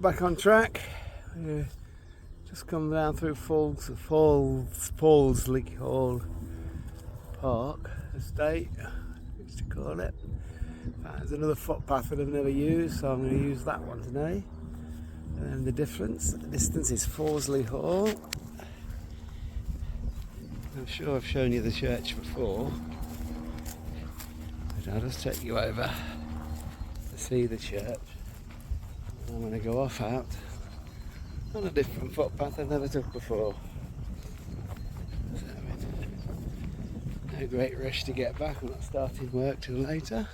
back on track. Just come down through Fallsley Hall Park Estate, I used to call it. There's another footpath that I've never used, so I'm going to use that one today. And the distance is Fallsley Hall. I'm sure I've shown you the church before, but I'll just take you over to see the church. I'm going to go off out on a different footpath I've never took before. So, no great rush to get back. I'm not starting work till later.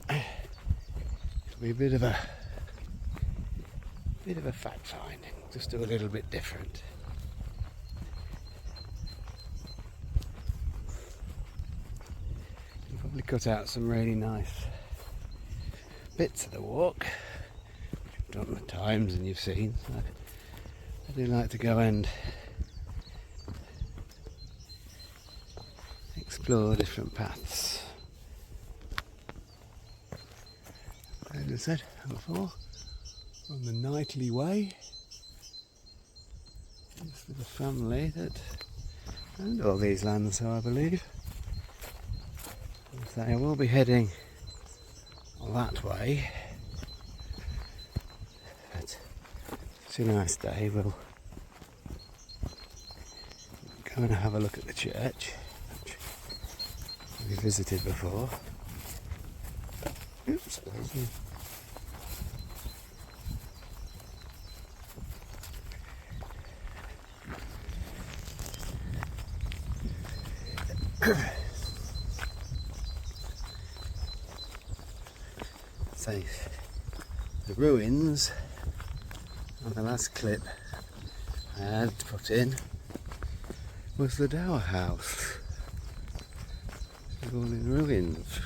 It'll be a bit of a fact finding, just do a little bit different. I'll probably cut out some really nice bits of the walk, which I've done at times and you've seen. So I do like to go and explore different paths. As I said before, on the Knightley Way. It's for the family that owned all these lands, so I believe. So I will be heading that way. But it's a nice day. We'll go and have a look at the church, which we visited before. Oops. So, the ruins on the last clip I had put in was the Dower House. It's all in ruins.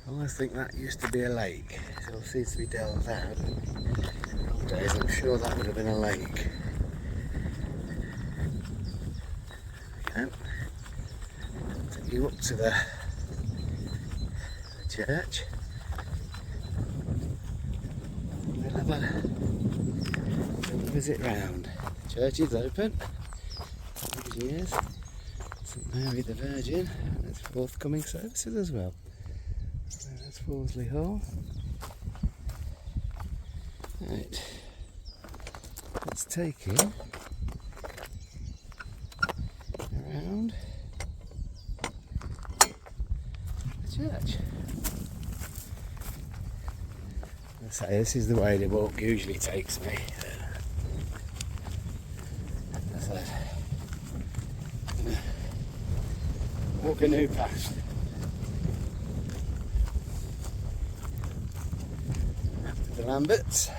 I almost think that used to be a lake. It all seems to be delved out. Nowadays I'm sure that would have been a lake. Okay. Take you up to the church. We'll have a visit round. The church is open. As years. St Mary the Virgin. And its forthcoming services as well. So that's Fallsley Hall. Right. Let's take you around the church. I say this is the way the walk usually takes me. As I said, walk a new path. After the Lamberts.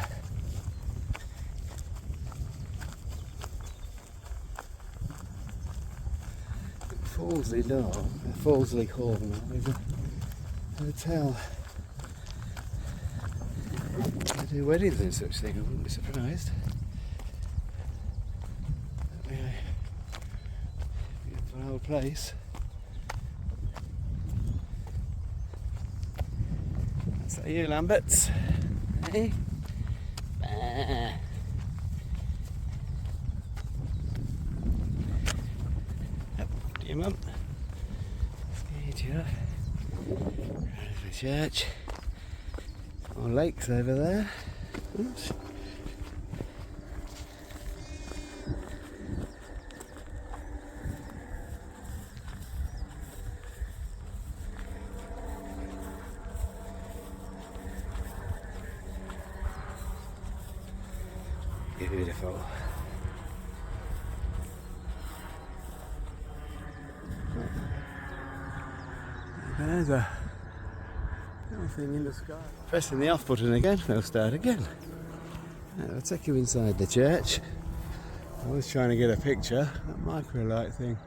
Fallsley Hall is a hotel. They do weddings and such things, I wouldn't be surprised. Beautiful old place. That's that you, Lamberts. Hey? Bah. Your mum. Scared you up. Right over the church. More lakes over there. Oops. Beautiful. There's a little thing in the sky. Pressing the off button again, it'll start again. I'll take you inside the church. I was trying to get a picture, that micro light thing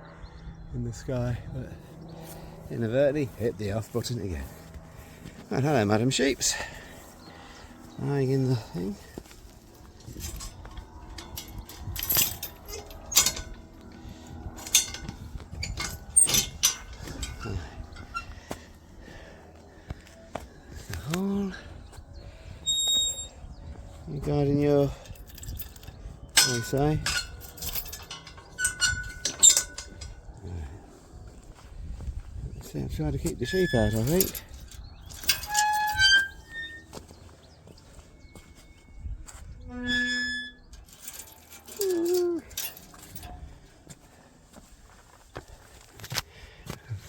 in the sky, but inadvertently hit the off button again. Right, hello Madam Sheeps. Lying in the thing. hall. Regarding your, what do you say? See, I'm trying to keep the sheep out, I think.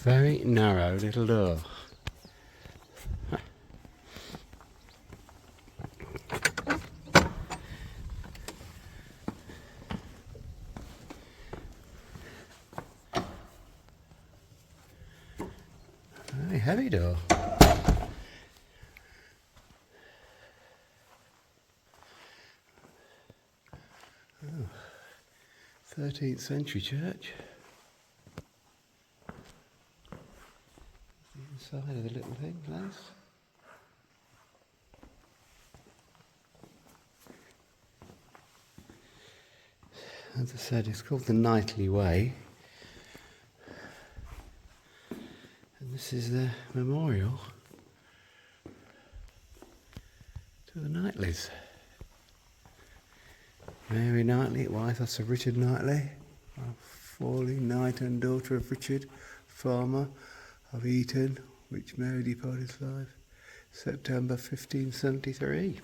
Very narrow little door. Very heavy door. Oh, 13th century church. The inside of the little thing, place. As I said, it's called the Knightly Way. And this is the memorial to the Knightleys. Mary Knightley, wife of Sir Richard Knightley, a falling knight and daughter of Richard, farmer of Eton, which Mary departed his life, September 1573.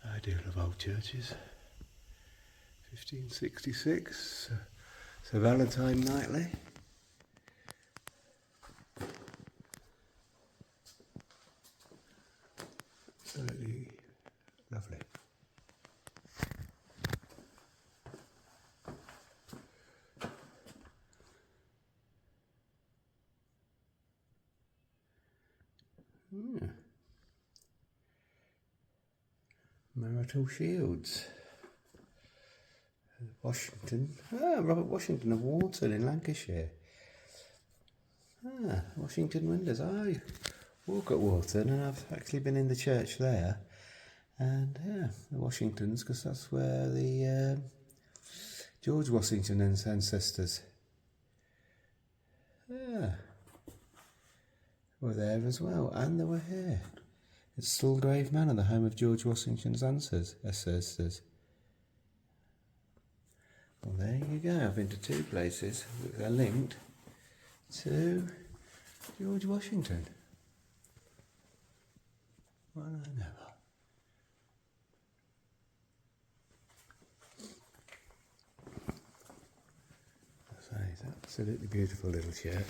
I do love old churches. 1566, Sir Valentine Knightley. Absolutely lovely. Marital shields. Washington. Robert Washington of Warton in Lancashire. Washington windows. I walk at Warton and I've actually been in the church there. And yeah, the Washingtons, because that's where the George Washington and his ancestors were there as well, and they were here. It's Stalgrave Manor, the home of George Washington's ancestors. Well, there you go. I've been to two places that are linked to George Washington. Well, I know. So it's an absolutely beautiful little church.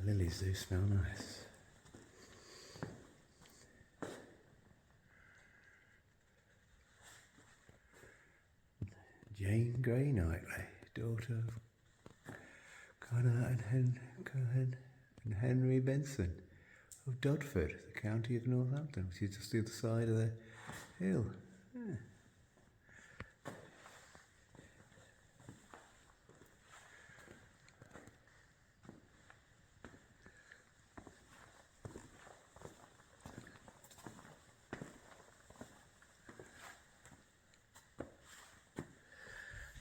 The lilies do smell nice. Jane Grey Knightley, daughter of Connor and Henry Benson of Dodford, the county of Northampton, which is just the other side of the hill.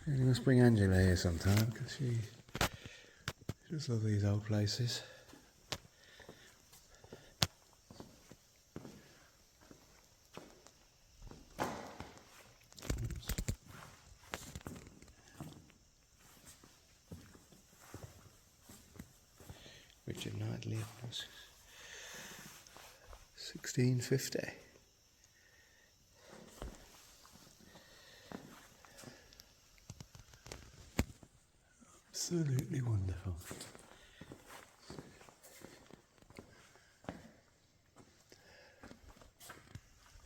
You must bring Angela here sometime, because she just loves these old places. Richard Knightley, 1650. Absolutely wonderful.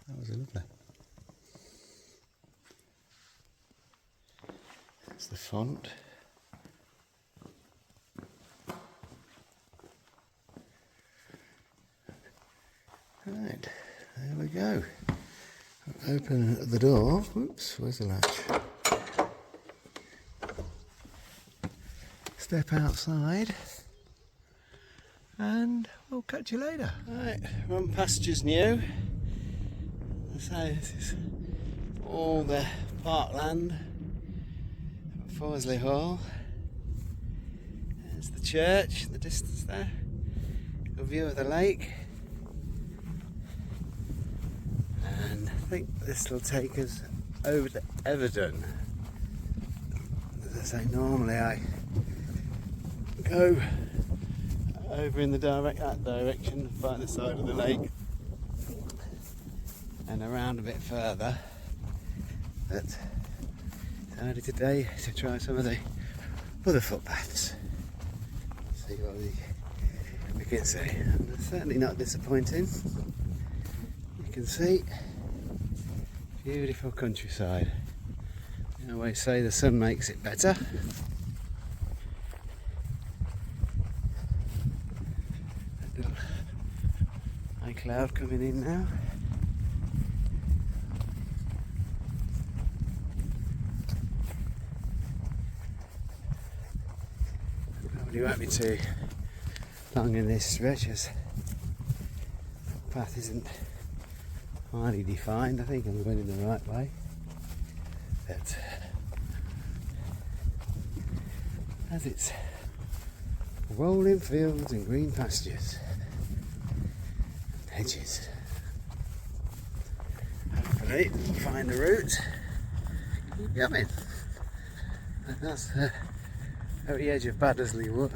That was lovely. That's the font. Right, there we go. Open the door. Whoops, where's the latch? Step outside and we'll catch you later. Right, we're on pastures new. So this is all the parkland at Forsley Hall. There's the church in the distance there. Good view of the lake. And I think this will take us over to Everton. As I say, normally I go over in that direction by the side of the lake and around a bit further, but decided today to try some of the other footpaths, see what we can see. And it's certainly not disappointing. You can see beautiful countryside. I always say the sun makes it better. Little high cloud coming in now. Probably won't be too long in this stretch as the path isn't highly defined. I think I'm going in the right way. But as it's rolling fields and green pastures and hedges. Hopefully we'll find the route. Keep going. And that's the very edge of Baddesley Wood,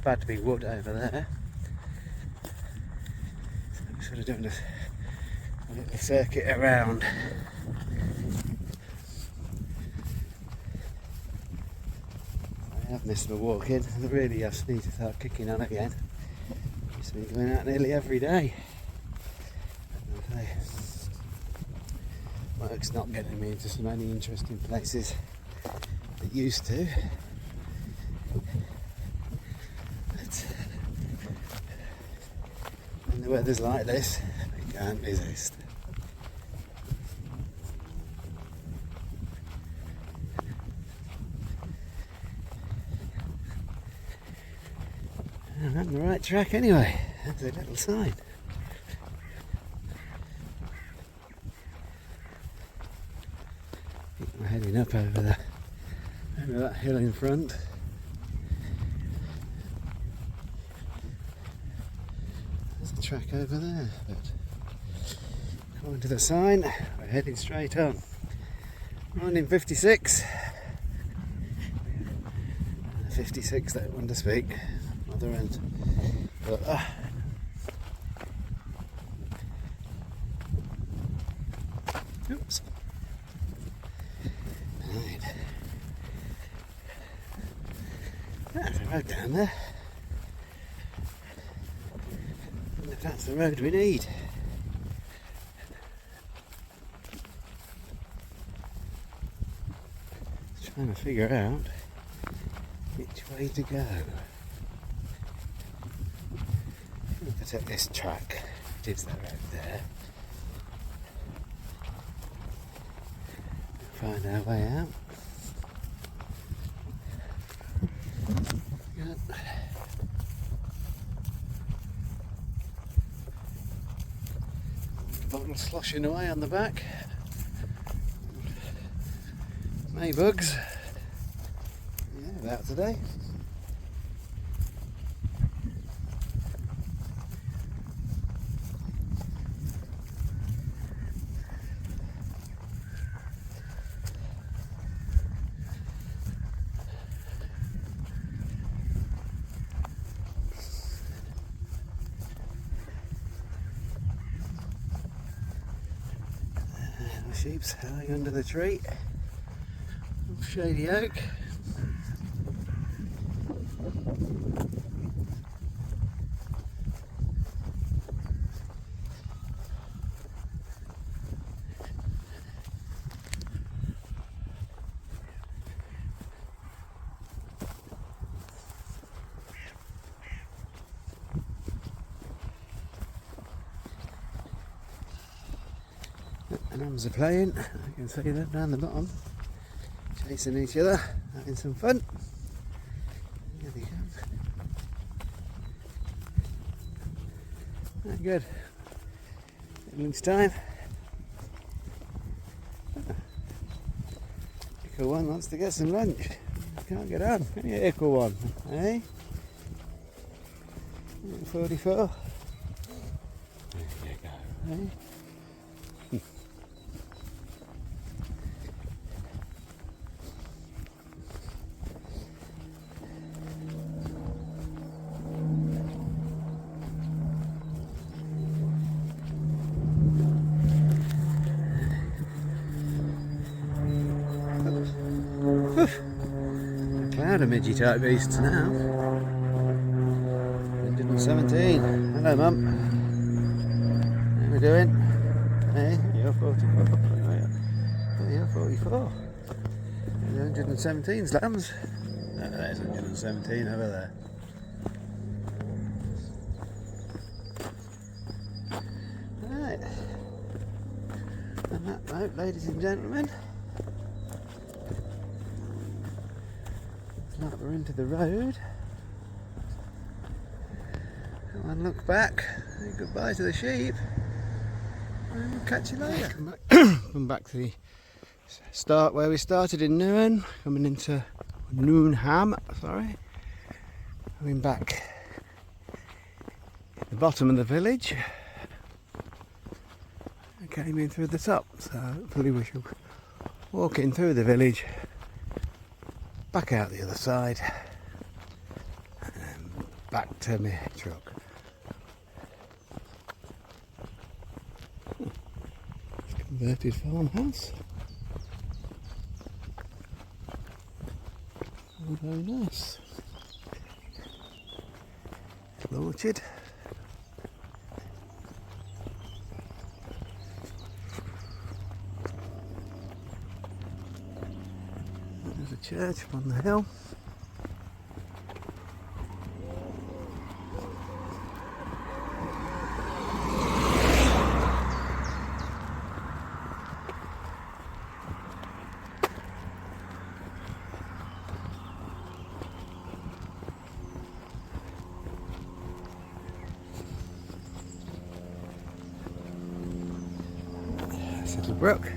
Badby Wood over there. So we sort of doing a little circuit around. I have missed my walk in, and I really have need to start kicking on again. I used to be going out nearly every day. Work's not getting me into so many interesting places it used to. But when the weather's like this, we can't resist. I'm on the right track anyway. That's a little sign. I think we're heading up over that hill in front. There's the track over there, but according to the sign, we're heading straight on. Running 56. 56, that one to speak. Other end. But, oops. Right. That's a road down there. I wonder if that's the road we need. Just trying to figure out which way to go. If I take this track, it is that road there. Find our way out. Good. Bottle sloshing away on the back. Maybugs. Yeah, about today. Sheep's howling under the tree. Shady oak. The numbers are playing, I can see that down the bottom, chasing each other, having some fun. There they come. Very good. Lunchtime. Echo one wants to get some lunch. Can't get on, can you, Echo one? Eh? 44. There you go, eh? A cloud of midgy type beasts now. 117. Hello, Mum. How we doing? Hey, you're 44. Oh, you're 44. There's 117 lambs. No, there's 117 over there. Right. On that note, ladies and gentlemen, it's like we're into the road. Come on, look back. Say goodbye to the sheep. And catch you later. Come back to the start where we started in Newnham, coming into Newnham, sorry. Coming back the bottom of the village. I came in through the top, so hopefully we shall walk in through the village, back out the other side, and then back to my truck. Converted farmhouse. Oh, very nice. Orchard. There's a church up on the hill. Little brook.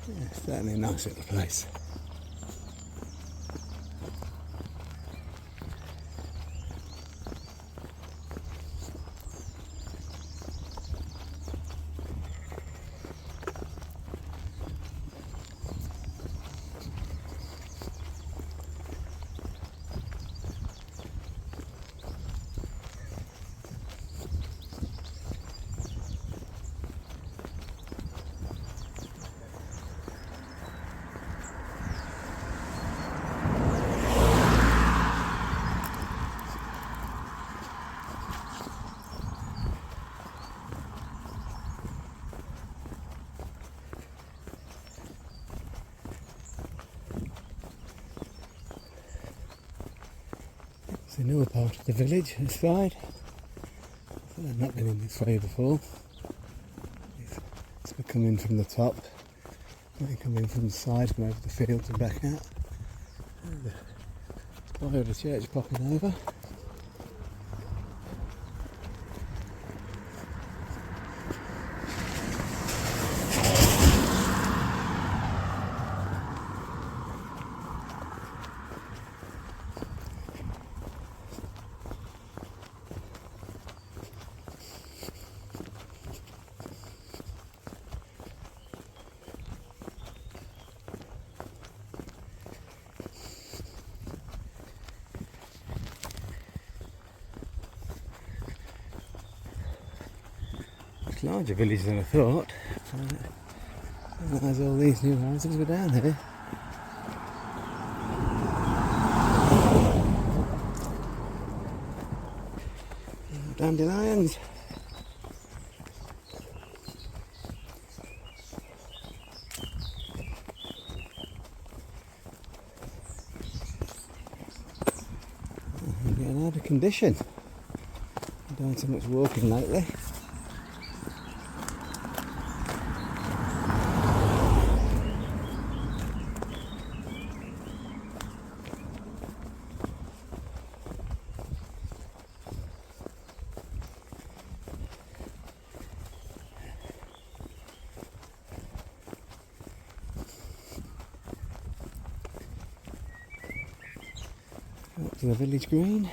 Yeah, certainly a nice little place. It's a newer part of the village, this side. I've not been in this way before. It's come in from the top, then come in from the side, come over the fields and back out. And the spire of the church popping over. Larger village than I thought. I didn't realise all these new houses were down here. Dandelions. the condition. I'm doing so much walking lately. Up to the village green.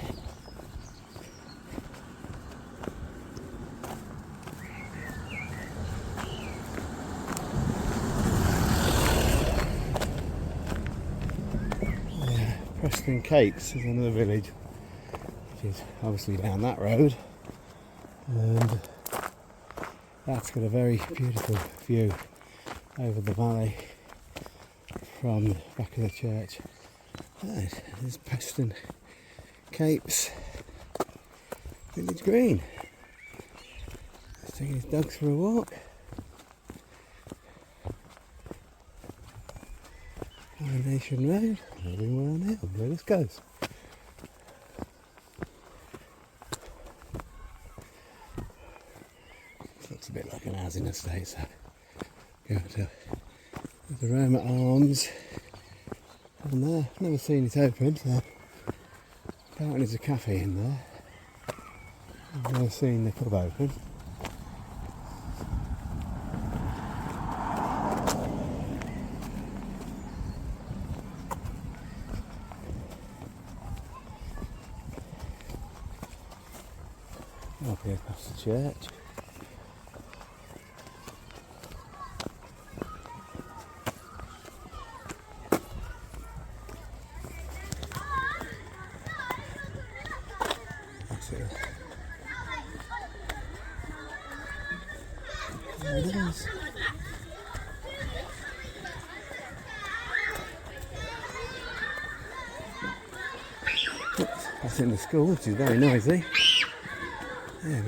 Preston Cakes is another village, which is obviously down that road, and that's got a very beautiful view over the valley from the back of the church. There's Preston Capes Village Green. He's taking his dogs for a walk. Coronation Road, moving well now, where this goes. This looks a bit like an housing estate, so go to the Roma Arms. And there, I've never seen it open, so apparently there's a cafe in there. I've never seen the pub open. Up here past the church. That's it. There it is. That's in the school, which is very noisy. There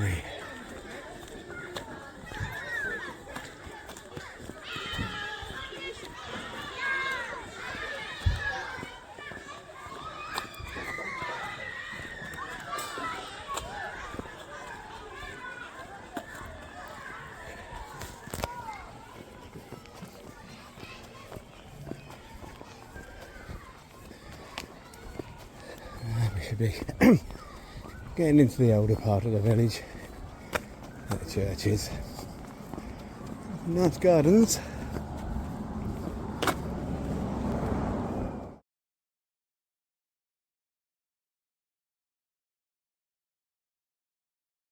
we should be getting into the older part of the village where the church is. Nice gardens.